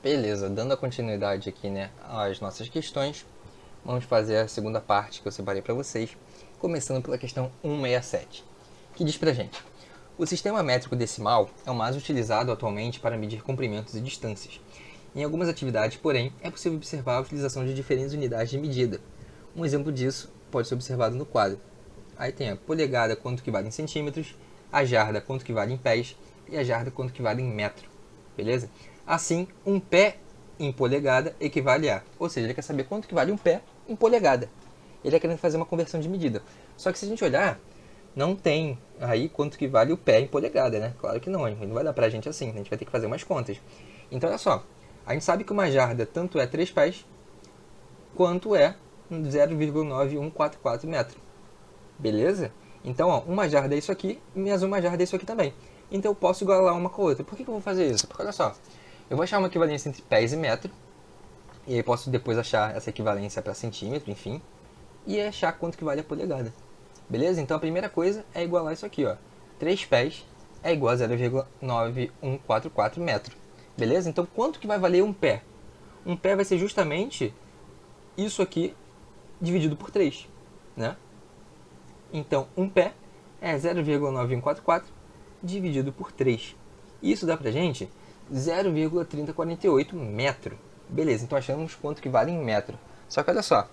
Beleza, dando a continuidade aqui, né, às nossas questões, vamos fazer a segunda parte que eu separei para vocês, começando pela questão 167, que diz pra gente: o sistema métrico decimal é o mais utilizado atualmente para medir comprimentos e distâncias. Em algumas atividades, porém, é possível observar a utilização de diferentes unidades de medida. Um exemplo disso pode ser observado no quadro. Aí tem a polegada, quanto que vale em centímetros, a jarda, quanto que vale em pés, e a jarda, quanto que vale em metro. Beleza? Assim, um pé em polegada equivale a... Ou seja, ele quer saber quanto que vale um pé em polegada. Ele é querendo fazer uma conversão de medida. Só que se a gente olhar, não tem aí quanto que vale o pé em polegada, né? Claro que não, ele não vai dar pra gente assim, a gente vai ter que fazer umas contas. Então, olha só, a gente sabe que uma jarda tanto é 3 pés, quanto é 0,9144 metros. Beleza? Então, ó, uma jarda é isso aqui, mais uma jarda é isso aqui também. Então eu posso igualar uma com a outra. Por que eu vou fazer isso? Porque olha só, eu vou achar uma equivalência entre pés e metro, e aí posso depois achar essa equivalência para centímetro, enfim, e achar quanto que vale a polegada. Beleza? Então a primeira coisa é igualar isso aqui, ó. 3 pés é igual a 0,9144 metro. Beleza? Então quanto que vai valer um pé? Um pé vai ser justamente isso aqui dividido por 3, né? Então, um pé é 0,9144 dividido por 3. Isso dá pra gente 0,3048 metro. Beleza, então achamos quanto que vale em metro. Só que olha só,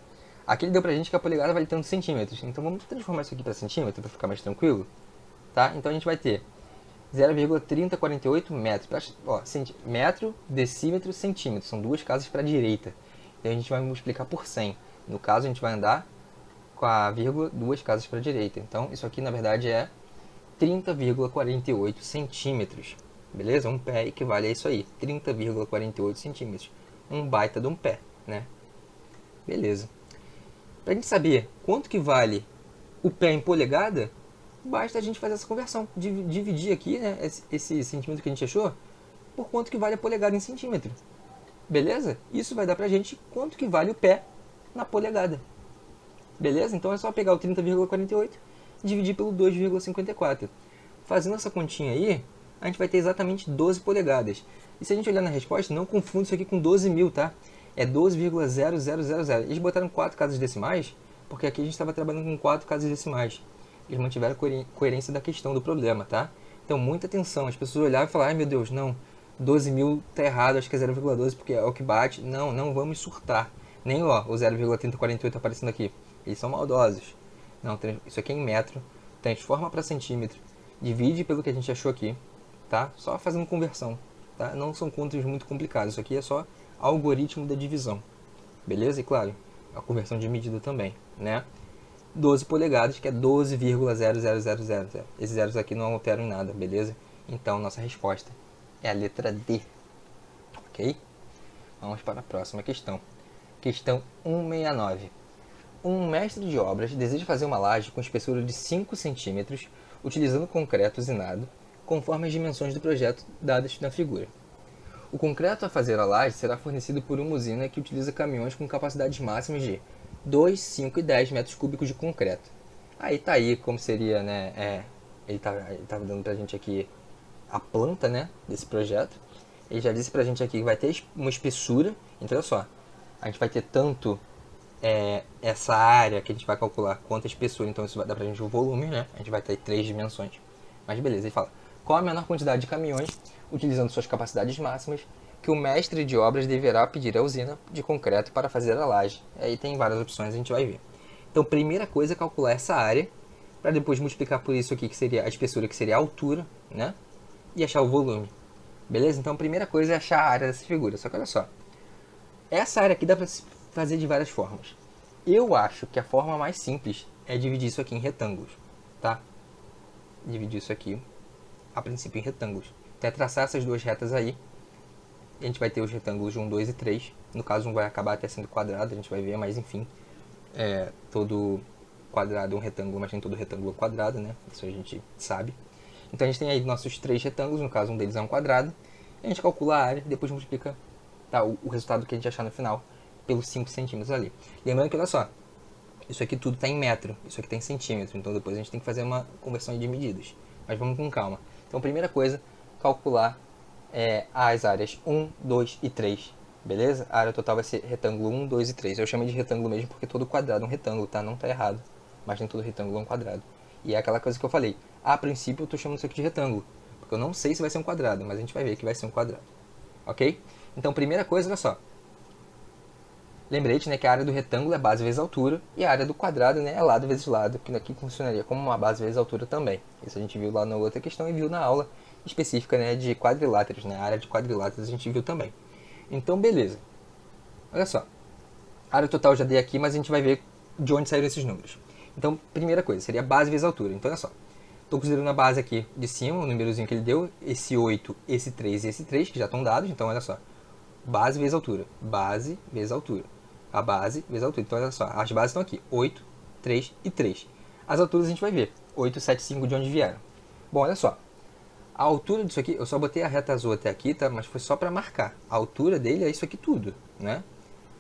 aqui ele deu pra gente que a polegada vale tantos centímetros. Então vamos transformar isso aqui para centímetro para ficar mais tranquilo. Tá? Então a gente vai ter 0,3048 metros. Ó, metro, decímetro, centímetro. São duas casas para a direita. Então a gente vai multiplicar por 100. No caso, a gente vai andar com a vírgula duas casas para a direita. Então isso aqui na verdade é 30,48 centímetros. Beleza? Um pé equivale a isso aí, 30,48 centímetros. Um baita de um pé, né? Beleza. Para a gente saber quanto que vale o pé em polegada, basta a gente fazer essa conversão. Dividir aqui, né, esse centímetro que a gente achou, por quanto que vale a polegada em centímetro. Beleza? Isso vai dar pra gente quanto que vale o pé na polegada. Beleza? Então é só pegar o 30,48 e dividir pelo 2,54. Fazendo essa continha aí, a gente vai ter exatamente 12 polegadas. E se a gente olhar na resposta, não confunda isso aqui com 12.000, tá? É 12,0000. Eles botaram 4 casas decimais, porque aqui a gente estava trabalhando com 4 casas decimais. Eles mantiveram a coerência da questão do problema, tá? Então, muita atenção. As pessoas olhavam e falavam, ai meu Deus, não, 12.000 tá errado, acho que é 0,12 porque é o que bate. Não, não vamos surtar. Nem ó, o 0,3048 aparecendo aqui. Eles são maldosos. Não, isso aqui é em metro. Transforma para centímetro. Divide pelo que a gente achou aqui. Tá? Só fazendo conversão. Tá? Não são contas muito complicadas. Isso aqui é só algoritmo da divisão. Beleza? E claro, a conversão de medida também. Né? 12 polegadas, que é 12,00000. Esses zeros aqui não alteram em nada, beleza? Então, nossa resposta é a letra D. Ok? Vamos para a próxima questão. Questão 169. Um mestre de obras deseja fazer uma laje com espessura de 5 centímetros, utilizando concreto usinado, conforme as dimensões do projeto dadas na figura. O concreto a fazer a laje será fornecido por uma usina que utiliza caminhões com capacidades máximas de 2, 5 e 10 metros cúbicos de concreto. Aí tá aí como seria, né? Ele tava dando pra gente aqui a planta, né, desse projeto. Ele já disse pra gente aqui que vai ter uma espessura. Então olha só, a gente vai ter tanto essa área que a gente vai calcular quanto a espessura, então isso vai dar pra gente o volume, né? A gente vai ter 3 dimensões. Mas beleza, ele fala: qual a menor quantidade de caminhões, utilizando suas capacidades máximas, que o mestre de obras deverá pedir à usina de concreto para fazer a laje? Aí tem várias opções, a gente vai ver. Então, primeira coisa é calcular essa área, para depois multiplicar por isso aqui, que seria a espessura, que seria a altura, né? E achar o volume. Beleza? Então, a primeira coisa é achar a área dessa figura. Só que olha só, essa área aqui dá para fazer de várias formas. Eu acho que a forma mais simples é dividir isso aqui em retângulos, tá? Dividir isso aqui, a princípio, em retângulos. Então é traçar essas duas retas aí. A gente vai ter os retângulos 1, 2 e 3. No caso, um vai acabar até sendo quadrado, a gente vai ver, mas enfim. Todo quadrado é um retângulo, mas nem todo retângulo é quadrado, né? Isso a gente sabe. Então a gente tem aí nossos 3 retângulos, no caso um deles é um quadrado. A gente calcula a área e depois multiplica, tá, o resultado que a gente achar no final pelos 5 centímetros ali. Lembrando que, olha só, isso aqui tudo está em metro, isso aqui está em centímetro, então depois a gente tem que fazer uma conversão de medidas. Mas vamos com calma. Então, primeira coisa, calcular as áreas 1, 2 e 3, beleza? A área total vai ser retângulo 1, 2 e 3. Eu chamei de retângulo mesmo porque todo quadrado é um retângulo, tá? Não tá errado, mas nem todo retângulo é um quadrado. E é aquela coisa que eu falei, a princípio eu tô chamando isso aqui de retângulo, porque eu não sei se vai ser um quadrado, mas a gente vai ver que vai ser um quadrado, ok? Então, primeira coisa, olha só. Lembrete, né, que a área do retângulo é base vezes altura, e a área do quadrado, né, é lado vezes lado, que aqui funcionaria como uma base vezes altura também. Isso a gente viu lá na outra questão e viu na aula específica, né, de quadriláteros, né, a área de quadriláteros a gente viu também. Então, beleza. Olha só. A área total eu já dei aqui, mas a gente vai ver de onde saíram esses números. Então, primeira coisa, seria base vezes altura. Então, olha só. Estou considerando a base aqui de cima, o númerozinho que ele deu, esse 8, esse 3 e esse 3, que já estão dados. Então, olha só. Base vezes altura. Base vezes altura. A base vezes a altura. Então, olha só. As bases estão aqui. 8, 3 e 3. As alturas a gente vai ver. 8, 7, 5 de onde vieram. Bom, olha só. A altura disso aqui, eu só botei a reta azul até aqui, tá? Mas foi só para marcar. A altura dele é isso aqui tudo, né?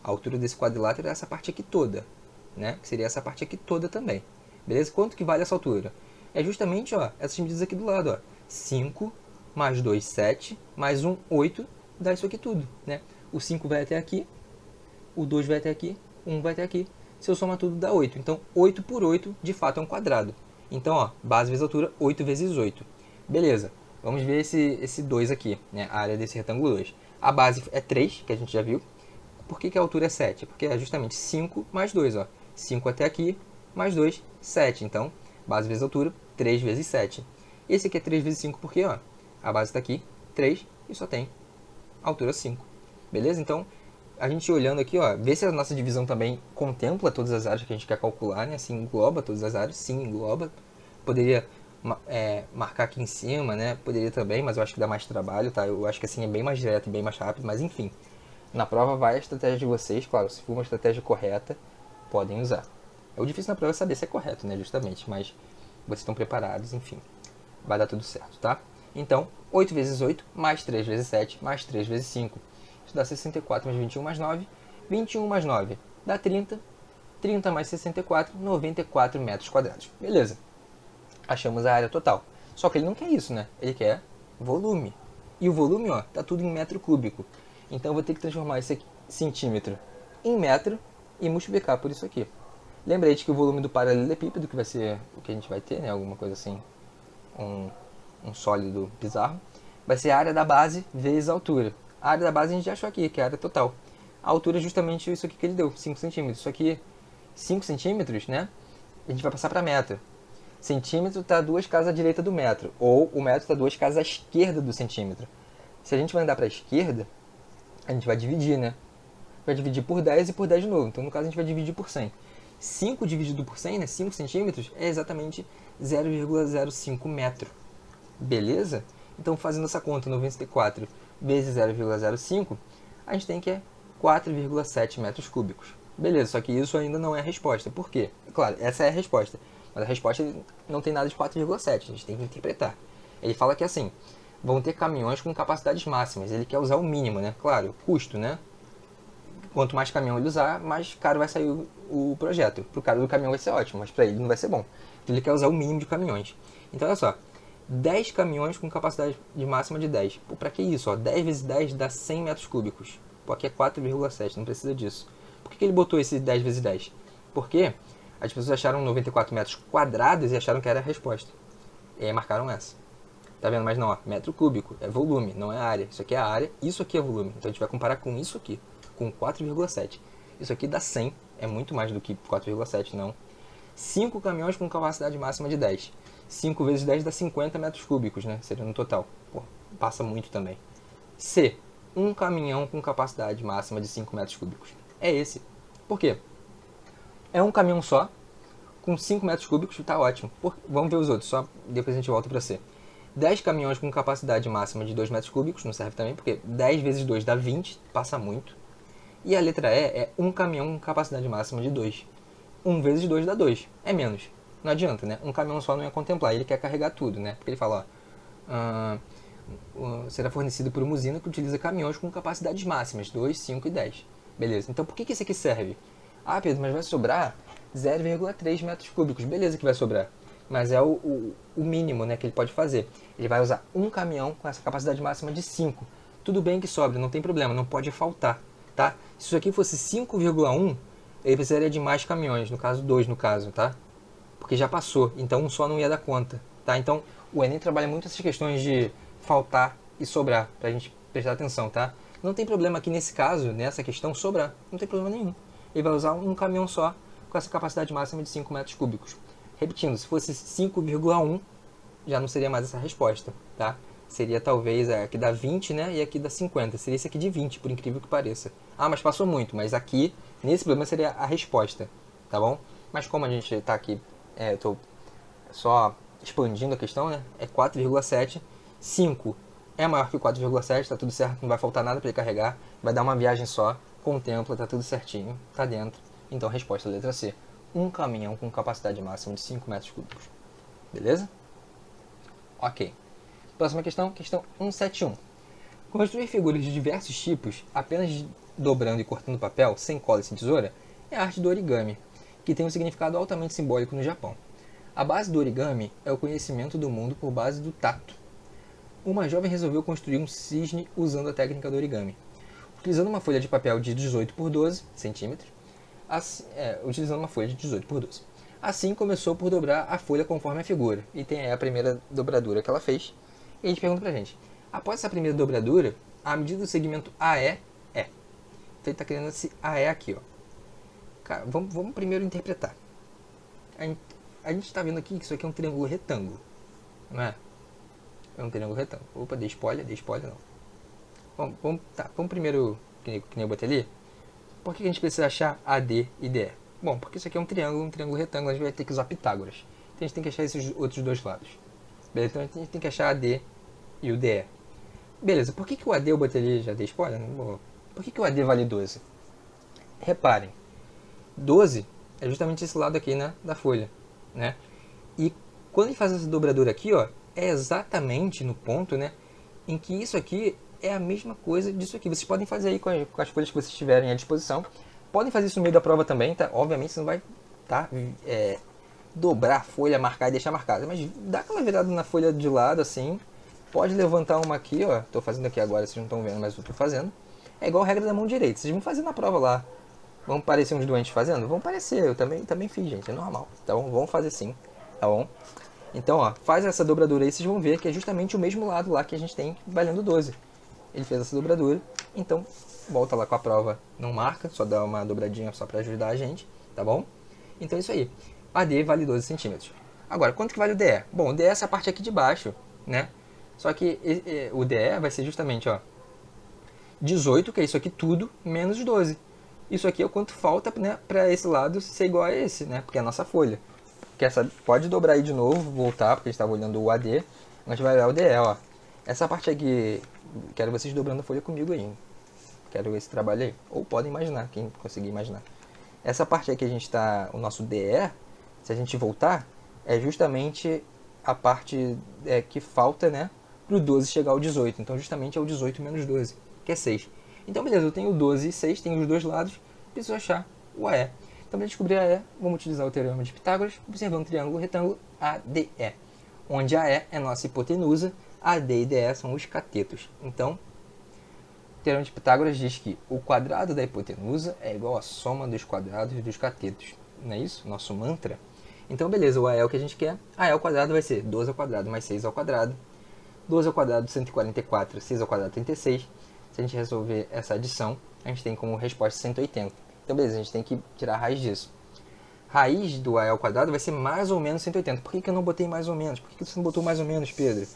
A altura desse quadrilátero é essa parte aqui toda, né? Que seria essa parte aqui toda também. Beleza? Quanto que vale essa altura? É justamente, ó, essas medidas aqui do lado, ó. 5 mais 2, 7, mais 1, 8, dá isso aqui tudo, né? O 5 vai até aqui, o 2 vai até aqui, o 1 vai até aqui. Se eu somar tudo, dá 8. Então, 8 por 8, de fato, é um quadrado. Então, ó, base vezes altura, 8 vezes 8. Beleza. Vamos ver esse 2 aqui, né? A área desse retângulo 2. A base é 3, que a gente já viu. Por que a altura é 7? Porque é justamente 5 mais 2, ó. 5 até aqui, mais 2, 7. Então, base vezes altura, 3 vezes 7. Esse aqui é 3 vezes 5 porque, ó, a base está aqui, 3, e só tem altura 5. Beleza? Então, a gente olhando aqui, ó, vê se a nossa divisão também contempla todas as áreas que a gente quer calcular, né? Se engloba todas as áreas, sim, engloba. Poderia marcar aqui em cima, né? Poderia também, mas eu acho que dá mais trabalho, tá? Eu acho que assim é bem mais direto e bem mais rápido, mas enfim. Na prova vai a estratégia de vocês, claro, se for uma estratégia correta, podem usar. O difícil na prova é saber se é correto, né, justamente, mas vocês estão preparados, enfim. Vai dar tudo certo, tá? Então, 8 vezes 8, mais 3 vezes 7, mais 3 vezes 5. Isso dá 64 mais 21 mais 9. 21 mais 9 dá 30. 30 mais 64, 94 metros quadrados. Beleza. Achamos a área total. Só que ele não quer isso, né? Ele quer volume. E o volume, ó, tá tudo em metro cúbico. Então eu vou ter que transformar esse aqui, centímetro em metro e multiplicar por isso aqui. Lembrete que o volume do paralelepípedo, que vai ser o que a gente vai ter, né? Alguma coisa assim, um sólido bizarro, vai ser a área da base vezes a altura. A área da base a gente já achou aqui, que é a área total. A altura é justamente isso aqui que ele deu, 5 centímetros. Isso aqui, 5 centímetros, né? A gente vai passar para metro. Centímetro está 2 casas à direita do metro, ou o metro está 2 casas à esquerda do centímetro. Se a gente vai andar para a esquerda, a gente vai dividir, né? Vai dividir por 10 e por 10 de novo. Então, no caso, a gente vai dividir por 100. 5 dividido por 100, né? 5 centímetros, é exatamente 0,05 metro. Beleza? Então, fazendo essa conta, 94 vezes 0,05, a gente tem que é 4,7 metros cúbicos. Beleza, só que isso ainda não é a resposta. Por quê? Claro, essa é a resposta. Mas a resposta não tem nada de 4,7, a gente tem que interpretar. Ele fala que assim, vão ter caminhões com capacidades máximas. Ele quer usar o mínimo, né? Claro, custo, né? Quanto mais caminhão ele usar, mais caro vai sair o projeto. Para o cara do caminhão vai ser ótimo, mas para ele não vai ser bom. Então ele quer usar o mínimo de caminhões. Então olha só, 10 caminhões com capacidade de máxima de 10. Pô, pra que isso? Ó? 10 vezes 10 dá 100 metros cúbicos. Pô, aqui é 4,7, não precisa disso. Por que ele botou esse 10 vezes 10? Porque as pessoas acharam 94 metros quadrados e acharam que era a resposta. E aí marcaram essa. Tá vendo? Mas não, ó, metro cúbico é volume, não é área. Isso aqui é a área, isso aqui é volume. Então a gente vai comparar com isso aqui, com 4,7. Isso aqui dá 100, é muito mais do que 4,7, não. 5 caminhões com capacidade máxima de 10. 5 vezes 10 dá 50 metros cúbicos, né? Seria no total. Pô, passa muito também. C. Um caminhão com capacidade máxima de 5 metros cúbicos. É esse. Por quê? É um caminhão só, com 5 metros cúbicos, tá ótimo. Vamos ver os outros, só depois a gente volta para C. 10 caminhões com capacidade máxima de 2 metros cúbicos, não serve também, porque 10 vezes 2 dá 20, passa muito. E a letra E é um caminhão com capacidade máxima de 2. 1 vezes 2 dá 2, é menos. Não adianta, né? Um caminhão só não ia contemplar, ele quer carregar tudo, né? Porque ele fala, ó, será fornecido por uma usina que utiliza caminhões com capacidades máximas, 2, 5 e 10. Beleza, então por que esse aqui serve? Ah, Pedro, mas vai sobrar 0,3 metros cúbicos. Beleza que vai sobrar. mas é o mínimo, né, que ele pode fazer. Ele vai usar um caminhão com essa capacidade máxima de 5. Tudo bem que sobra, não tem problema, não pode faltar, tá? Se isso aqui fosse 5,1, ele precisaria de mais caminhões, no caso 2 no caso, tá? Porque já passou, então um só não ia dar conta, tá? Então o Enem trabalha muito essas questões de faltar e sobrar, pra gente prestar atenção, tá? Não tem problema aqui nesse caso, nessa questão, sobrar, não tem problema nenhum. Ele vai usar um caminhão só com essa capacidade máxima de 5 metros cúbicos. Repetindo, se fosse 5,1, já não seria mais essa resposta, tá? Seria talvez aqui dá 20, né? E aqui dá 50. Seria esse aqui de 20, por incrível que pareça. Ah, mas passou muito. Mas aqui, nesse problema, seria a resposta, tá bom? Mas como a gente está aqui, eu estou só expandindo a questão, né? É 4,7. 5 é maior que 4,7, tá tudo certo, não vai faltar nada para ele carregar. Vai dar uma viagem só, contempla, tá tudo certinho, tá dentro. Então, resposta letra C. Um caminhão com capacidade máxima de 5 metros cúbicos. Beleza? Ok. Próxima questão, questão 171. Construir figuras de diversos tipos, apenas dobrando e cortando papel, sem cola e sem tesoura, é a arte do origami, que tem um significado altamente simbólico no Japão. A base do origami é o conhecimento do mundo por base do tato. Uma jovem resolveu construir um cisne usando a técnica do origami. Utilizando uma folha de papel de 18 por 12 centímetros, utilizando uma folha de 18 por 12. Assim, começou por dobrar a folha conforme a figura. E tem aí a primeira dobradura que ela fez. E a gente pergunta pra gente, após essa primeira dobradura, a medida do segmento AE é. Então ele está querendo esse AE aqui, ó. Cara, vamos primeiro interpretar. A gente está vendo aqui que isso aqui é um triângulo retângulo, não é? É um triângulo retângulo. Opa, dei spoiler não. Vamos primeiro, que nem eu botei ali. Por que a gente precisa achar AD e DE? Bom, porque isso aqui é um triângulo retângulo, a gente vai ter que usar Pitágoras. Então a gente tem que achar esses outros dois lados. Beleza? Então a gente tem que achar AD e o DE. Beleza, por que o AD eu botei ali, já dei spoiler? Não. Por que o AD vale 12? Reparem, 12 é justamente esse lado aqui, né, da folha, né? E quando ele faz essa dobradura aqui, ó, é exatamente no ponto, né, em que isso aqui é a mesma coisa disso aqui. Vocês podem fazer aí com as folhas que vocês tiverem à disposição. Podem fazer isso no meio da prova também, tá? Obviamente você não vai dobrar a folha, marcar e deixar marcada, mas dá aquela virada na folha de lado assim. Pode levantar uma aqui, ó. Tô fazendo aqui agora, vocês não estão vendo, mas eu tô fazendo. É igual a regra da mão direita. Vocês vão fazer na prova lá. Vão parecer uns doentes fazendo? Vão parecer, eu também fiz, gente, é normal. Então vamos fazer sim, tá bom? Então, ó, faz essa dobradura aí, vocês vão ver que é justamente o mesmo lado lá que a gente tem valendo 12. Ele fez essa dobradura, então volta lá com a prova, não marca, só dá uma dobradinha só para ajudar a gente, tá bom? Então é isso aí, AD vale 12 centímetros. Agora, quanto que vale o DE? Bom, o DE é essa parte aqui de baixo, né? Só que o DE vai ser justamente, ó, 18, que é isso aqui tudo, menos 12. Isso aqui é o quanto falta, né, para esse lado ser igual a esse, né? Porque é a nossa folha. Pode dobrar aí de novo, voltar, porque a gente estava olhando o AD. A gente vai olhar o DE, ó. Essa parte aqui, quero vocês dobrando a folha comigo aí. Quero esse trabalho aí. Ou podem imaginar, quem conseguir imaginar. Essa parte aqui a gente está, o nosso DE, se a gente voltar, é justamente a parte que falta, né, para o 12 chegar ao 18. Então justamente é o 18 menos 12, que é 6. Então beleza, eu tenho 12 e 6, tenho os dois lados, preciso achar o AE. Então para descobrir AE, vamos utilizar o teorema de Pitágoras, observando o triângulo retângulo ADE, onde AE é nossa hipotenusa, AD e DE são os catetos. Então, o teorema de Pitágoras diz que o quadrado da hipotenusa é igual à soma dos quadrados dos catetos. Não é isso? Nosso mantra. Então beleza, o AE é o que a gente quer. AE ao quadrado vai ser 12 ao quadrado mais 6 ao quadrado. 12 ao quadrado, 144, 6 ao quadrado, 36. Se a gente resolver essa adição, a gente tem como resposta 180. Então, beleza, a gente tem que tirar a raiz disso. Raiz do AE ao quadrado vai ser mais ou menos 180. Por que eu não botei mais ou menos? Por que você não botou mais ou menos, Pedro?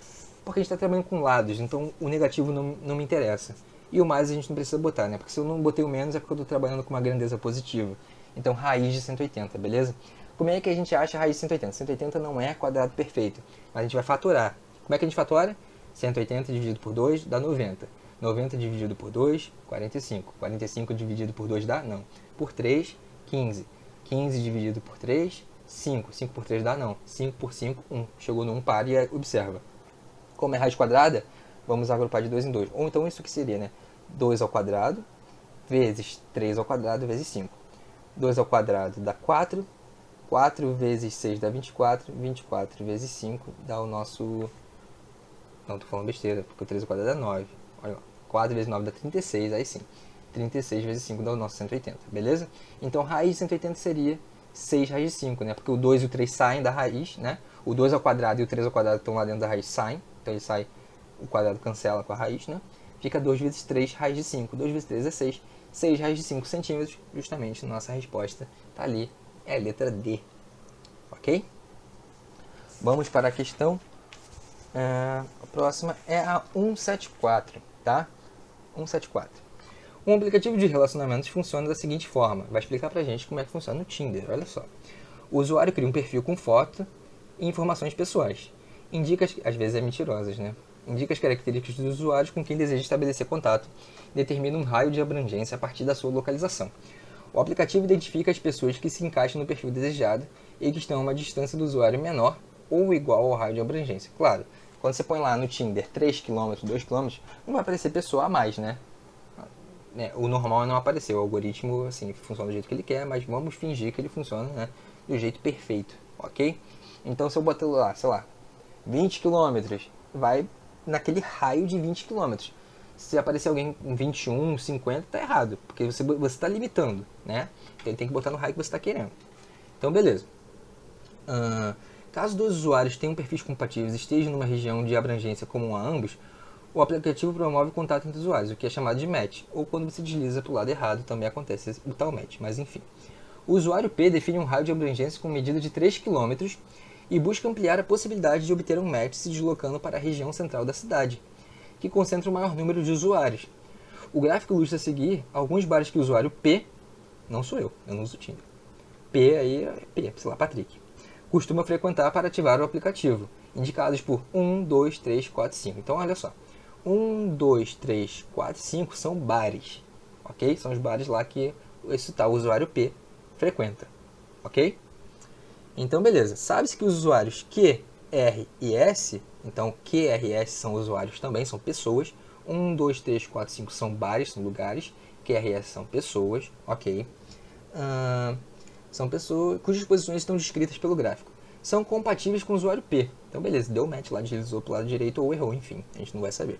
Porque a gente está trabalhando com lados, então o negativo não me interessa. E o mais a gente não precisa botar, né? Porque se eu não botei o menos é porque eu estou trabalhando com uma grandeza positiva. Então, raiz de 180, beleza? Como é que a gente acha a raiz de 180? 180 não é quadrado perfeito, mas a gente vai fatorar. Como é que a gente fatora? 180 dividido por 2 dá 90. 90 dividido por 2, 45. 45 dividido por 2 dá? Não. Por 3, 15. 15 dividido por 3, 5. 5 por 3 dá? Não. 5 por 5, 1. Chegou no 1 par e observa. Como é raiz quadrada, vamos agrupar de 2 em 2. Ou então isso que seria, né? 2 ao quadrado vezes 3 ao quadrado vezes 5. 2 ao quadrado dá 4. 4 vezes 6 dá 24, 24 vezes 5 dá o nosso... Não, tô falando besteira, porque o 3 ao quadrado dá 9. Olha, 4 vezes 9 dá 36, aí sim. 36 vezes 5 dá o nosso 180, beleza? Então, raiz de 180 seria 6 raiz de 5, né? Porque o 2 e o 3 saem da raiz, né? O 2 ao quadrado e o 3 ao quadrado estão lá dentro da raiz, saem. Então, ele sai, o quadrado cancela com a raiz, né? Fica 2 vezes 3 raiz de 5. 2 vezes 3 é 6. 6 raiz de 5 centímetros, justamente nossa resposta tá ali, é a letra D. Ok? Vamos para a questão. A próxima é a 174, tá? 174. Um aplicativo de relacionamentos funciona da seguinte forma. Vai explicar pra gente como é que funciona no Tinder, olha só. O usuário cria um perfil com foto e informações pessoais. Indica, às vezes é mentirosas, né? Indica as características dos usuários com quem deseja estabelecer contato. Determina um raio de abrangência a partir da sua localização. O aplicativo identifica as pessoas que se encaixam no perfil desejado e que estão a uma distância do usuário menor ou igual ao raio de abrangência. Claro, quando você põe lá no Tinder 3 km, 2 km, não vai aparecer pessoa a mais, né? O normal é não aparecer, o algoritmo assim, funciona do jeito que ele quer, mas vamos fingir que ele funciona, né, do jeito perfeito, ok? Então se eu botar lá, sei lá, 20 km, vai naquele raio de 20 km. Se aparecer alguém em 21, 50, tá errado, porque você está limitando, né? Então ele tem que botar no raio que você está querendo. Então beleza. Caso dois usuários tenham perfis compatíveis e estejam numa região de abrangência comum a ambos, o aplicativo promove contato entre usuários, o que é chamado de match, ou quando você desliza para o lado errado também acontece o tal match, mas enfim. O usuário P define um raio de abrangência com medida de 3 km e busca ampliar a possibilidade de obter um match se deslocando para a região central da cidade, que concentra o maior número de usuários. O gráfico ilustra a seguir alguns bares que o usuário P, não sou eu não uso o Tinder, P aí é P, sei lá, Patrick, costuma frequentar para ativar o aplicativo, indicados por 1, 2, 3, 4, 5. Então olha só, 1, 2, 3, 4, 5 são bares, ok? São os bares lá que esse tal usuário P frequenta, ok? Então beleza, sabe-se que os usuários Q, R e S, então Q, R e S são usuários também, são pessoas, 1, 2, 3, 4, 5 são bares, são lugares, Q, R e S são pessoas, ok? São pessoas cujas posições estão descritas pelo gráfico. São compatíveis com o usuário P. Então beleza, deu match lá, deslizou para o lado direito ou errou, enfim, a gente não vai saber.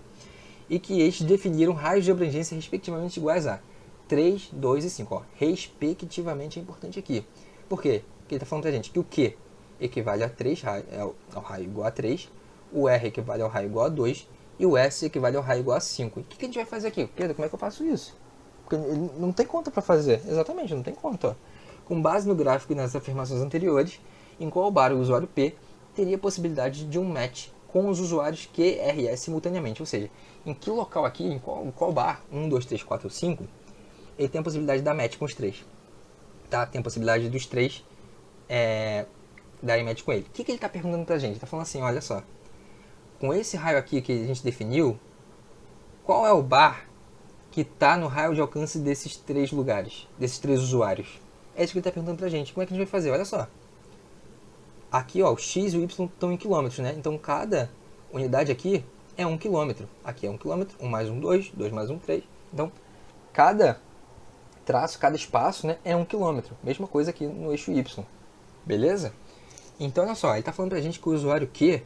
E que estes definiram raios de abrangência respectivamente iguais a 3, 2 e 5. Ó, respectivamente é importante aqui. Por quê? Porque ele está falando para a gente que o Q equivale a 3, ao raio igual a 3, o R equivale ao raio igual a 2 e o S equivale ao raio igual a 5. E o que a gente vai fazer aqui? Pedro, como é que eu faço isso? Porque ele não tem conta para fazer. Exatamente, não tem conta. Ó. Com base no gráfico e nas afirmações anteriores, em qual bar o usuário P teria a possibilidade de um match com os usuários Q, R e S simultaneamente. Ou seja, em que local aqui, em qual bar, 1, 2, 3, 4 ou 5, ele tem a possibilidade de dar match com os três. Tá? Tem a possibilidade dos três darem match com ele. O que ele está perguntando pra gente? Ele está falando assim, olha só, com esse raio aqui que a gente definiu, qual é o bar que está no raio de alcance desses três lugares, desses três usuários? É isso que ele está perguntando pra gente. Como é que a gente vai fazer? Olha só. Aqui, ó, o X e o Y estão em quilômetros, né? Então, cada unidade aqui é 1 quilômetro. Aqui é 1 quilômetro, 1 mais 1, 2, 2 mais 1, 3. Então, cada traço, cada espaço, né, é 1 quilômetro. Mesma coisa aqui no eixo Y. Beleza? Então, olha só, ele está falando pra gente que o usuário Q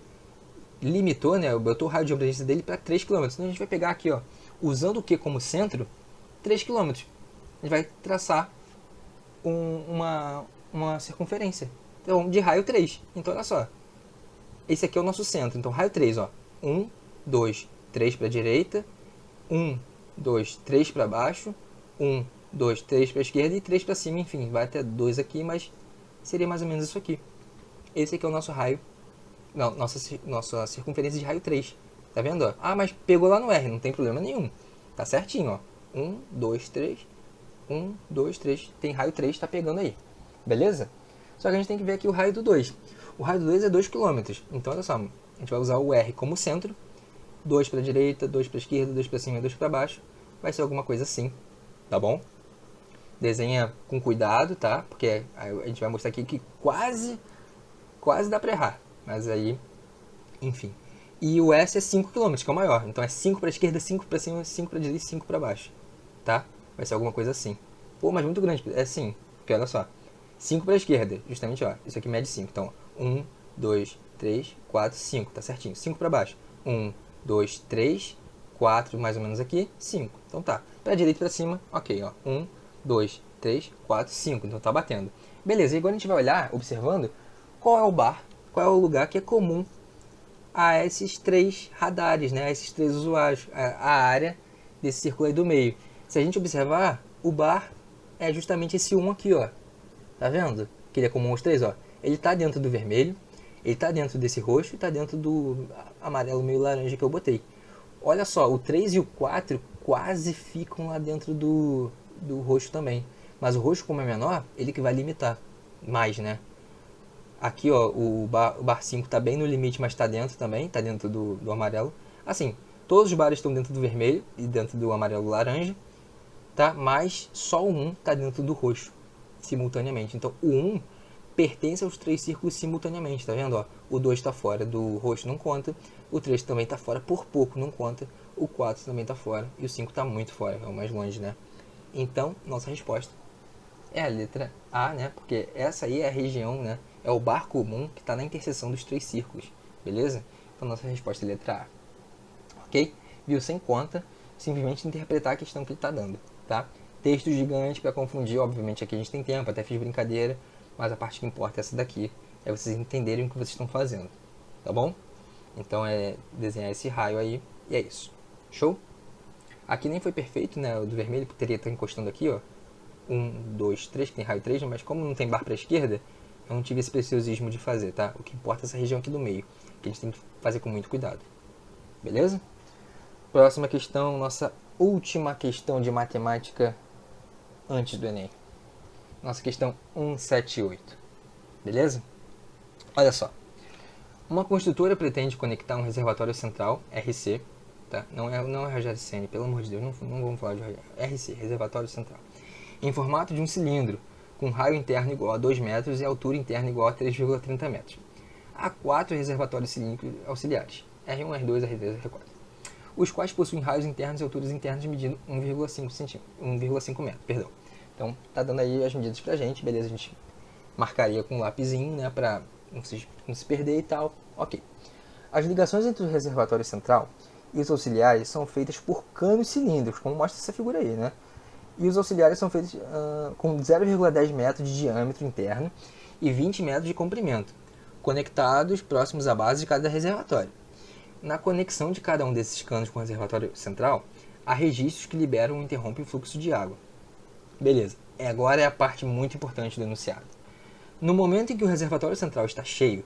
limitou, né, botou o raio de abrangência dele para 3 km. Então, a gente vai pegar aqui, ó, usando o Q como centro, 3 km. A gente vai traçar uma circunferência. Então, de raio 3. Então, olha só. Esse aqui é o nosso centro. Então, raio 3, ó. 1, 2, 3 para a direita. 1, 2, 3 para baixo. 1, 2, 3 para a esquerda e 3 para cima. Enfim, vai até 2 aqui, mas seria mais ou menos isso aqui. Esse aqui é o nosso raio. Não, nossa circunferência de raio 3. Tá vendo? Ó? Ah, mas pegou lá no R. Não tem problema nenhum. Tá certinho, ó. 1, 2, 3. 1, 2, 3. Tem raio 3, tá pegando aí. Beleza? Só que a gente tem que ver aqui o raio do 2. O raio do 2 é 2 km. Então, olha só. A gente vai usar o R como centro. 2 para a direita, 2 para a esquerda, 2 para cima e 2 para baixo. Vai ser alguma coisa assim. Tá bom? Desenha com cuidado, tá? Porque a gente vai mostrar aqui que quase dá para errar. Mas aí, enfim. E o S é 5 km, que é o maior. Então é 5 para a esquerda, 5 para cima, 5 para a direita e 5 para baixo. Tá? Vai ser alguma coisa assim. Pô, mas muito grande. É assim. Porque olha só. 5 para a esquerda, justamente, ó, isso aqui mede 5. Então, 1, 2, 3, 4, 5, tá certinho. 5 para baixo. 1, 2, 3, 4, mais ou menos aqui, 5. Então tá. Para direita e para cima, ok, ó. 1, 2, 3, 4, 5. Então tá batendo. Beleza, e agora a gente vai olhar, observando, qual é o bar, qual é o lugar que é comum a esses 3 radares, né? A esses 3 usuários, a área desse círculo aí do meio. Se a gente observar, o bar é justamente esse 1 aqui, ó. Tá vendo? Que ele é comum aos 3, ó. Ele tá dentro do vermelho, ele tá dentro desse roxo e tá dentro do amarelo meio laranja que eu botei. Olha só, o 3 e o 4 quase ficam lá dentro do roxo também. Mas o roxo, como é menor, ele que vai limitar mais, né? Aqui, ó, o bar 5 tá bem no limite, mas tá dentro também, tá dentro do amarelo. Assim, todos os bares estão dentro do vermelho e dentro do amarelo laranja, tá? Mas só o 1 tá dentro do roxo, simultaneamente. Então, o 1 pertence aos 3 círculos simultaneamente, tá vendo? Ó, o 2 tá fora do roxo, não conta. O 3 também tá fora, por pouco, não conta. O 4 também tá fora. E o 5 tá muito fora, é o mais longe, né? Então, nossa resposta é a letra A, né? Porque essa aí é a região, né? É o bar comum que está na interseção dos 3 círculos, beleza? Então, nossa resposta é a letra A. Ok? Viu? Sem conta, simplesmente interpretar a questão que ele está dando, tá? Texto gigante para confundir, obviamente aqui a gente tem tempo, até fiz brincadeira, mas a parte que importa é essa daqui, é vocês entenderem o que vocês estão fazendo, tá bom? Então é desenhar esse raio aí, e é isso. Show? Aqui nem foi perfeito, né? O do vermelho poderia estar encostando aqui, ó. 1, 2, 3, que tem raio 3, mas como não tem bar para a esquerda, eu não tive esse preciosismo de fazer, tá? O que importa é essa região aqui do meio, que a gente tem que fazer com muito cuidado. Beleza? Próxima questão, nossa última questão de matemática antes do Enem. Nossa questão 178. Beleza? Olha só. Uma construtora pretende conectar um reservatório central, RC, tá? Não é Rogério Ceni, pelo amor de Deus, não vamos falar de RC, reservatório central, em formato de um cilindro, com raio interno igual a 2 metros e altura interna igual a 3,30 metros. Há 4 reservatórios cilíndricos auxiliares, R1, R2, R3 e R4, os quais possuem raios internos e alturas internas medindo 1,5 metro. Perdão. Então, tá dando aí as medidas pra gente, beleza? A gente marcaria com um lapisinho, né, pra não se perder e tal. Ok. As ligações entre o reservatório central e os auxiliares são feitas por canos cilíndricos, como mostra essa figura aí, né? E os auxiliares são feitos com 0,10 metros de diâmetro interno e 20 metros de comprimento, conectados próximos à base de cada reservatório. Na conexão de cada um desses canos com o reservatório central, há registros que liberam e interrompem o fluxo de água. Beleza, agora é a parte muito importante do enunciado. No momento em que o reservatório central está cheio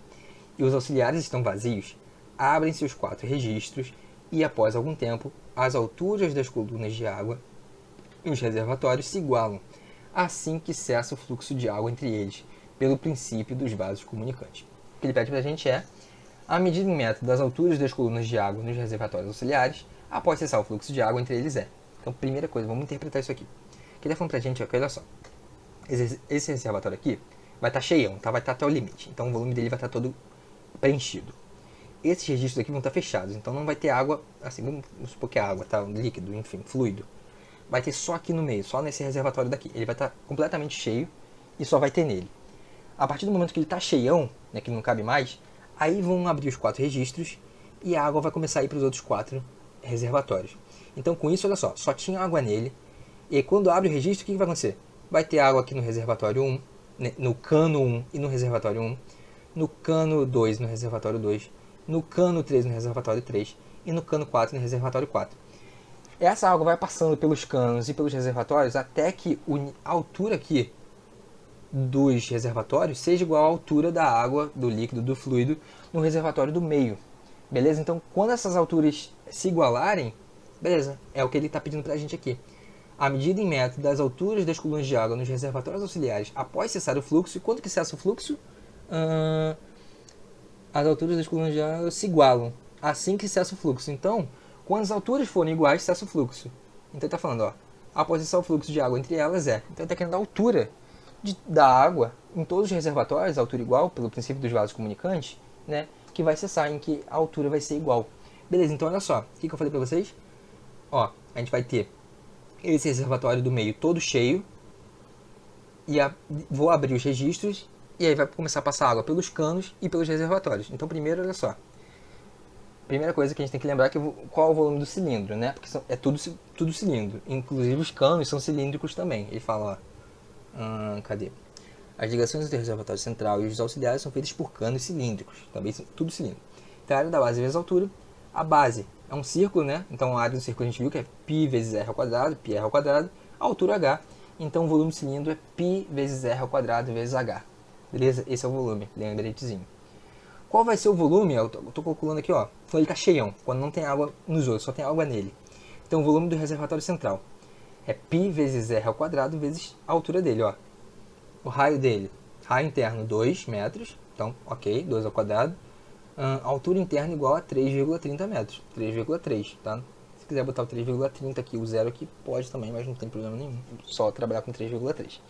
e os auxiliares estão vazios, abrem-se os 4 registros e, após algum tempo, as alturas das colunas de água e os reservatórios se igualam, assim que cessa o fluxo de água entre eles, pelo princípio dos vasos comunicantes. O que ele pede para a gente é a medida em metro das alturas das colunas de água nos reservatórios auxiliares, após cessar o fluxo de água entre eles é. Então, primeira coisa, vamos interpretar isso aqui. O que ele está falando para a gente é que, olha só, esse reservatório aqui vai estar cheião, tá? Vai estar até o limite, então o volume dele vai estar todo preenchido. Esses registros aqui vão estar fechados, então não vai ter água, assim, vamos supor que é água, tá? Um líquido, enfim, fluido. Vai ter só aqui no meio, só nesse reservatório daqui. Ele vai estar completamente cheio e só vai ter nele. A partir do momento que ele está cheião, né, que não cabe mais, aí vão abrir os 4 registros e a água vai começar a ir para os outros 4 reservatórios. Então, com isso, olha só tinha água nele. E aí, quando abre o registro, o que vai acontecer? Vai ter água aqui no reservatório 1, no cano 1 e no reservatório 1, no cano 2 no reservatório 2, no cano 3 no reservatório 3 e no cano 4 no reservatório 4. Essa água vai passando pelos canos e pelos reservatórios até que a altura aqui dos reservatórios seja igual à altura da água, do líquido, do fluido no reservatório do meio. Beleza? Então, quando essas alturas se igualarem, beleza, é o que ele está pedindo para a gente aqui. A medida em metro das alturas das colunas de água nos reservatórios auxiliares após cessar o fluxo. E quando que cessa o fluxo? As alturas das colunas de água se igualam assim que cessa o fluxo. Então, quando as alturas forem iguais, cessa o fluxo. Então ele está falando, ó, após cessar o fluxo de água entre elas é. Então ele está querendo a altura da água em todos os reservatórios, a altura igual, pelo princípio dos vasos comunicantes, né, que vai cessar, em que a altura vai ser igual. Beleza, então olha só, o que eu falei para vocês? Ó, a gente vai ter esse reservatório do meio todo cheio, vou abrir os registros e aí vai começar a passar água pelos canos e pelos reservatórios. Então primeiro, olha só. Primeira coisa que a gente tem que lembrar é que qual é o volume do cilindro, né? Porque é tudo cilindro. Inclusive os canos são cilíndricos também. Ele fala, ó, cadê? As ligações entre o reservatório central e os auxiliares são feitas por canos cilíndricos. Também são tudo cilindro. Então a área da base vezes a altura. A base é um círculo, né? Então a área do círculo a gente viu que é π vezes r ao quadrado, πr ao quadrado. A altura h. Então o volume do cilindro é π vezes r ao quadrado vezes h. Beleza? Esse é o volume, lembretezinho. Qual vai ser o volume? Eu tô calculando aqui, ó. Quando ele tá cheião, quando não tem água nos outros, só tem água nele. Então o volume do reservatório central é π vezes r ao quadrado vezes a altura dele, ó. O raio dele, raio interno 2 metros, então ok, 2 ao quadrado. A altura interna igual a 3,30 metros, 3,3, tá? Se quiser botar o 3,30 aqui, o zero aqui, pode também, mas não tem problema nenhum, só trabalhar com 3,3.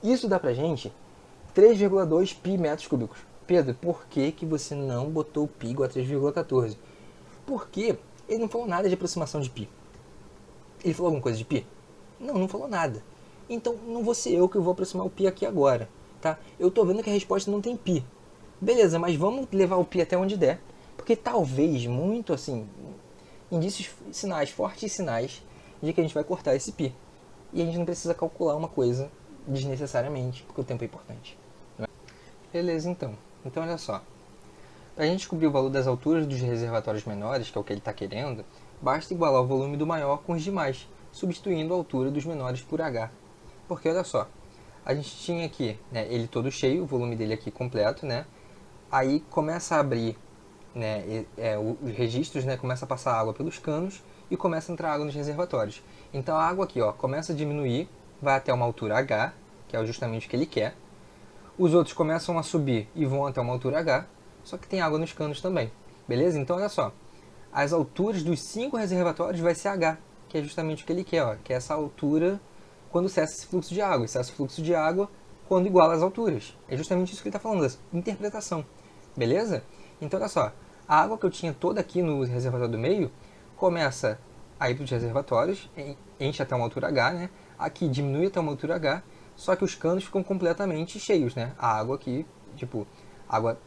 Isso dá pra gente 3,2 π metros cúbicos. Pedro, por que você não botou π igual a 3,14? Porque ele não falou nada de aproximação de π. Ele falou alguma coisa de π? Não, não falou nada. Então não vou ser eu que vou aproximar o π aqui agora, tá? Eu tô vendo que a resposta não tem π. Beleza, mas vamos levar o π até onde der, porque talvez, muito assim, indícios, sinais, fortes sinais de que a gente vai cortar esse π. E a gente não precisa calcular uma coisa desnecessariamente, porque o tempo é importante. Não é? Beleza, então. Então olha só. Para a gente descobrir o valor das alturas dos reservatórios menores, que é o que ele está querendo, basta igualar o volume do maior com os demais, substituindo a altura dos menores por h. Porque olha só, a gente tinha aqui, né, ele todo cheio, o volume dele aqui completo, né? Aí começa a abrir, né, os registros, né, começa a passar água pelos canos e começa a entrar água nos reservatórios. Então a água aqui, ó, começa a diminuir, vai até uma altura h, que é justamente o que ele quer. Os outros começam a subir e vão até uma altura h, só que tem água nos canos também. Beleza? Então olha só, as alturas dos 5 reservatórios vai ser h, que é justamente o que ele quer, ó, que é essa altura quando cessa esse fluxo de água. E cessa o fluxo de água quando iguala as alturas. É justamente isso que ele está falando, essa interpretação. Beleza? Então olha só, a água que eu tinha toda aqui no reservatório do meio começa a ir para os reservatórios, enche até uma altura h, né? Aqui diminui até uma altura h, só que os canos ficam completamente cheios, né? A água aqui, tipo, a água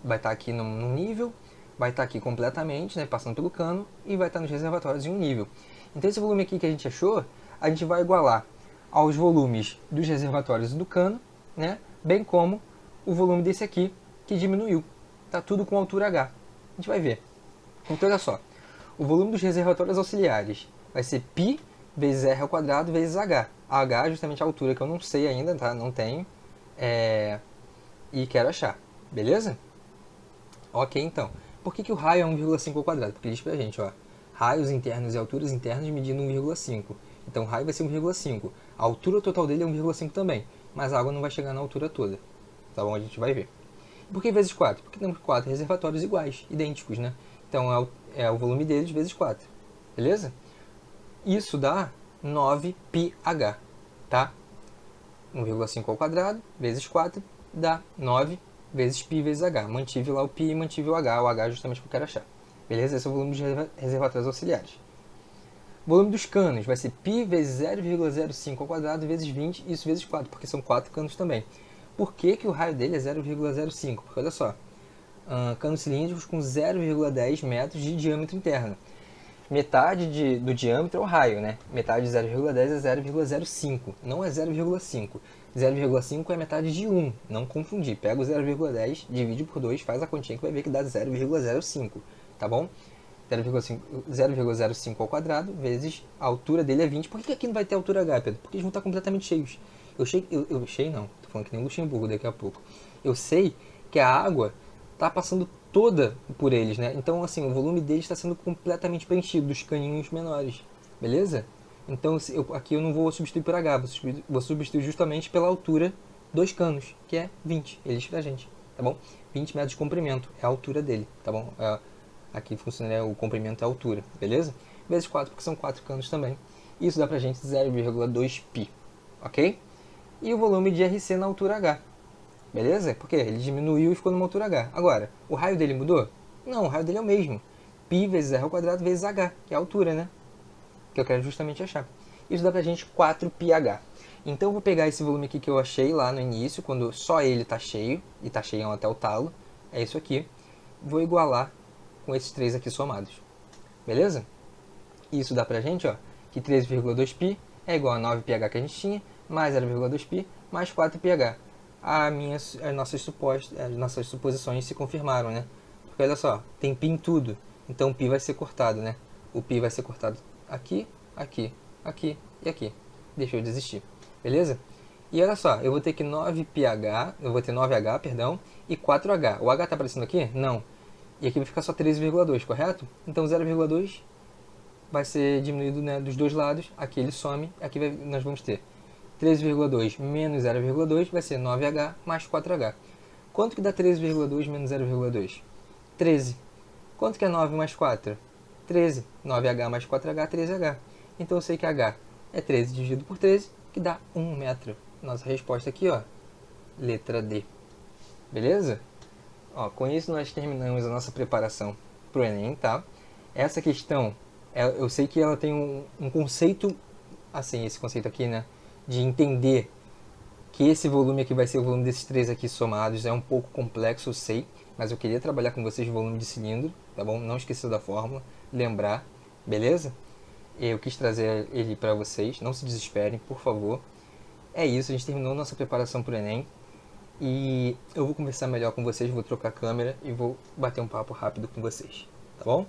vai estar aqui num nível, vai estar aqui completamente, né, passando pelo cano, e vai estar nos reservatórios em um nível. Então esse volume aqui que a gente achou, a gente vai igualar aos volumes dos reservatórios e do cano, né, bem como o volume desse aqui, que diminuiu. Tá tudo com altura h. A gente vai ver. Então olha só, o volume dos reservatórios auxiliares vai ser π vezes r ao quadrado vezes h. A h é justamente a altura que eu não sei ainda, tá? Não tenho. E quero achar. Beleza? Ok, então. Por que o raio é 1,5 ao quadrado? Porque ele diz pra gente, ó, raios internos e alturas internas medindo 1,5. Então o raio vai ser 1,5. A altura total dele é 1,5 também. Mas a água não vai chegar na altura toda. Tá bom? A gente vai ver. Por que vezes 4? Porque temos 4 reservatórios iguais, idênticos, né? Então é o volume deles vezes 4. Beleza? Isso dá 9πh, tá? 1,5 ao quadrado vezes 4 dá 9 vezes π vezes h. Mantive lá o π e mantive o h justamente que eu quero achar. Beleza? Esse é o volume dos reservatórios auxiliares. O volume dos canos vai ser π vezes 0,05 ao quadrado vezes 20, isso vezes 4, porque são 4 canos também. Por que o raio dele é 0,05? Porque olha só, canos cilíndricos com 0,10 metros de diâmetro interno. Metade do diâmetro é o raio, né? Metade de 0,10 é 0,05, não é 0,5. 0,5 é metade de 1, não confundir. Pega o 0,10, divide por 2, faz a continha que vai ver que dá 0,05, tá bom? 0,05 ao quadrado vezes a altura dele é 20. Por que aqui não vai ter altura h, Pedro? Porque eles vão estar completamente cheios. Eu sei não, tô falando que nem Luxemburgo daqui a pouco. Eu sei que a água tá passando toda por eles, né? Então, assim, o volume deles está sendo completamente preenchido, dos caninhos menores, beleza? Então, aqui eu não vou substituir por H, vou substituir justamente pela altura dos canos, que é 20, eles pra gente, tá bom? 20 metros de comprimento, é a altura dele, tá bom? Aqui funciona, né, o comprimento é a altura, beleza? Vezes 4, porque são 4 canos também. Isso dá pra gente 0,2 π, ok? E o volume de RC na altura H. Beleza? Porque ele diminuiu e ficou numa altura H. Agora, o raio dele mudou? Não, o raio dele é o mesmo. Π vezes R ao quadrado vezes H, que é a altura, né? Que eu quero justamente achar. Isso dá pra gente 4πh. Então eu vou pegar esse volume aqui que eu achei lá no início, quando só ele está cheio, e está cheio até o talo, é isso aqui. Vou igualar com esses três aqui somados. Beleza? Isso dá pra gente, ó, que 13,2π é igual a 9πh que a gente tinha, mais 0,2π, mais 4πh. As nossas suposições se confirmaram, né? Porque olha só, tem π em tudo, então o π vai ser cortado, né? O π vai ser cortado aqui, aqui, aqui e aqui. Deixou de existir, beleza? E olha só, eu vou ter que 9πh, eu vou ter 9h, perdão, e 4h. O h tá aparecendo aqui? Não. E aqui vai ficar só 13,2, correto? Então 0,2 vai ser diminuído, né, dos dois lados, aqui ele some, aqui nós vamos ter 13,2 menos 0,2 vai ser 9h mais 4h. Quanto que dá 13,2 menos 0,2? 13. Quanto que é 9 mais 4? 13. 9h mais 4h, 13h. Então eu sei que h é 13 dividido por 13, que dá 1 metro. Nossa resposta aqui, ó, letra D. Beleza? Ó, com isso nós terminamos a nossa preparação para o Enem, tá? Essa questão, eu sei que ela tem um conceito, assim, esse conceito aqui, né? De entender que esse volume aqui vai ser o volume desses três aqui somados. É um pouco complexo, eu sei, mas eu queria trabalhar com vocês o volume de cilindro, tá bom? Não esqueça da fórmula, lembrar, beleza? Eu quis trazer ele para vocês, não se desesperem, por favor. É isso, a gente terminou nossa preparação para o Enem. E eu vou conversar melhor com vocês, vou trocar a câmera e vou bater um papo rápido com vocês, tá bom?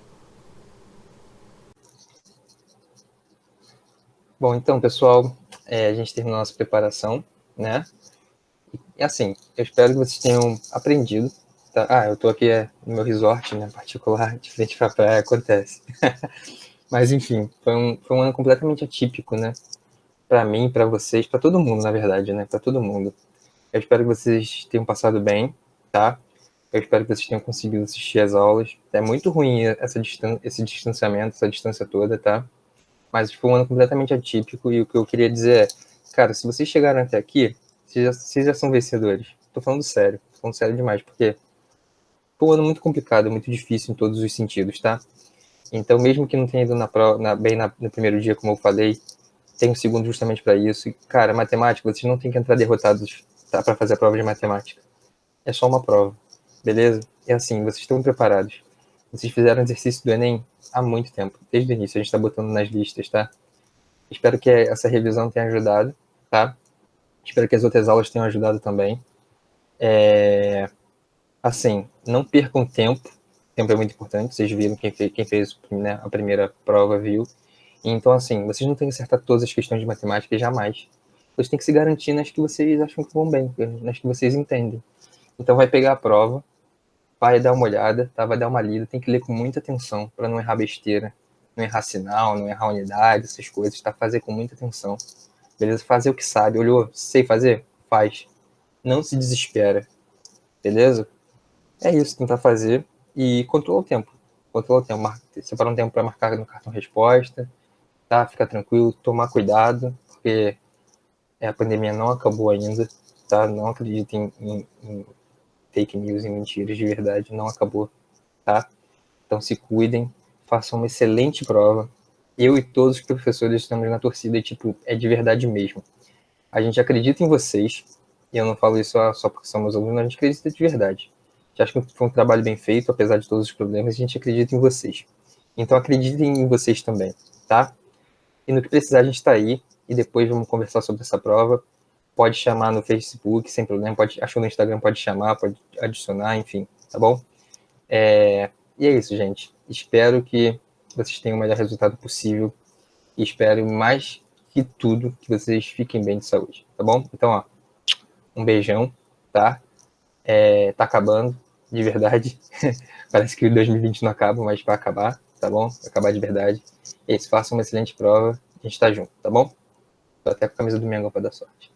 Bom, então, pessoal, a gente terminou nossa preparação, né? E assim, eu espero que vocês tenham aprendido. Tá? Ah, eu tô aqui no meu resort, né, particular, de frente pra praia, acontece. Mas, enfim, foi um ano completamente atípico, né? Pra mim, pra vocês, pra todo mundo, na verdade, né? Pra todo mundo. Eu espero que vocês tenham passado bem, tá? Eu espero que vocês tenham conseguido assistir as aulas. É muito ruim esse distanciamento, essa distância toda, tá? Mas foi um ano completamente atípico e o que eu queria dizer é, cara, se vocês chegaram até aqui, vocês já são vencedores. Tô falando sério demais, porque foi um ano muito complicado, muito difícil em todos os sentidos, tá? Então, mesmo que não tenha ido no primeiro dia, como eu falei, tem um segundo justamente para isso. E, cara, matemática, vocês não têm que entrar derrotados, tá, para fazer a prova de matemática. É só uma prova, beleza? É assim, vocês estão preparados. Vocês fizeram exercício do Enem há muito tempo, desde o início, a gente está botando nas listas, tá? Espero que essa revisão tenha ajudado, tá? Espero que as outras aulas tenham ajudado também. Assim, não percam tempo. Tempo é muito importante. Vocês viram, quem fez, né, a primeira prova viu. Então, assim, vocês não têm que acertar todas as questões de matemática jamais. Vocês têm que se garantir nas que vocês acham que vão bem, nas que vocês entendem. Então, vai pegar a prova, vai dar uma olhada, tá? Vai dar uma lida. Tem que ler com muita atenção para não errar besteira, não errar sinal, não errar unidade, essas coisas, tá? Fazer com muita atenção. Beleza? Fazer o que sabe. Olhou? Sei fazer? Faz. Não se desespera. Beleza? É isso, tentar fazer e controlar o tempo. Controlar o tempo. Separar um tempo para marcar no cartão resposta, tá? Ficar tranquilo, tomar cuidado, porque a pandemia não acabou ainda, tá? Não acreditem em fake news e mentiras, de verdade, não acabou, tá? Então se cuidem, façam uma excelente prova. Eu e todos os professores estamos na torcida e, tipo, é de verdade mesmo. A gente acredita em vocês, e eu não falo isso só porque somos alunos, a gente acredita de verdade. A gente acha que foi um trabalho bem feito, apesar de todos os problemas, a gente acredita em vocês. Então acreditem em vocês também, tá? E no que precisar a gente está aí, e depois vamos conversar sobre essa prova. Pode chamar no Facebook, sem problema, achou no Instagram, pode chamar, pode adicionar, enfim, tá bom? E é isso, gente. Espero que vocês tenham o melhor resultado possível e espero mais que tudo que vocês fiquem bem de saúde, tá bom? Então, ó, um beijão, tá? Tá acabando, de verdade. Parece que 2020 não acaba, mas vai acabar, tá bom? Vai acabar de verdade. E aí, façam uma excelente prova, a gente tá junto, tá bom? Tô até com a camisa do Mengão pra dar sorte.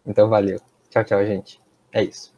Então, valeu. Tchau, tchau, gente. É isso.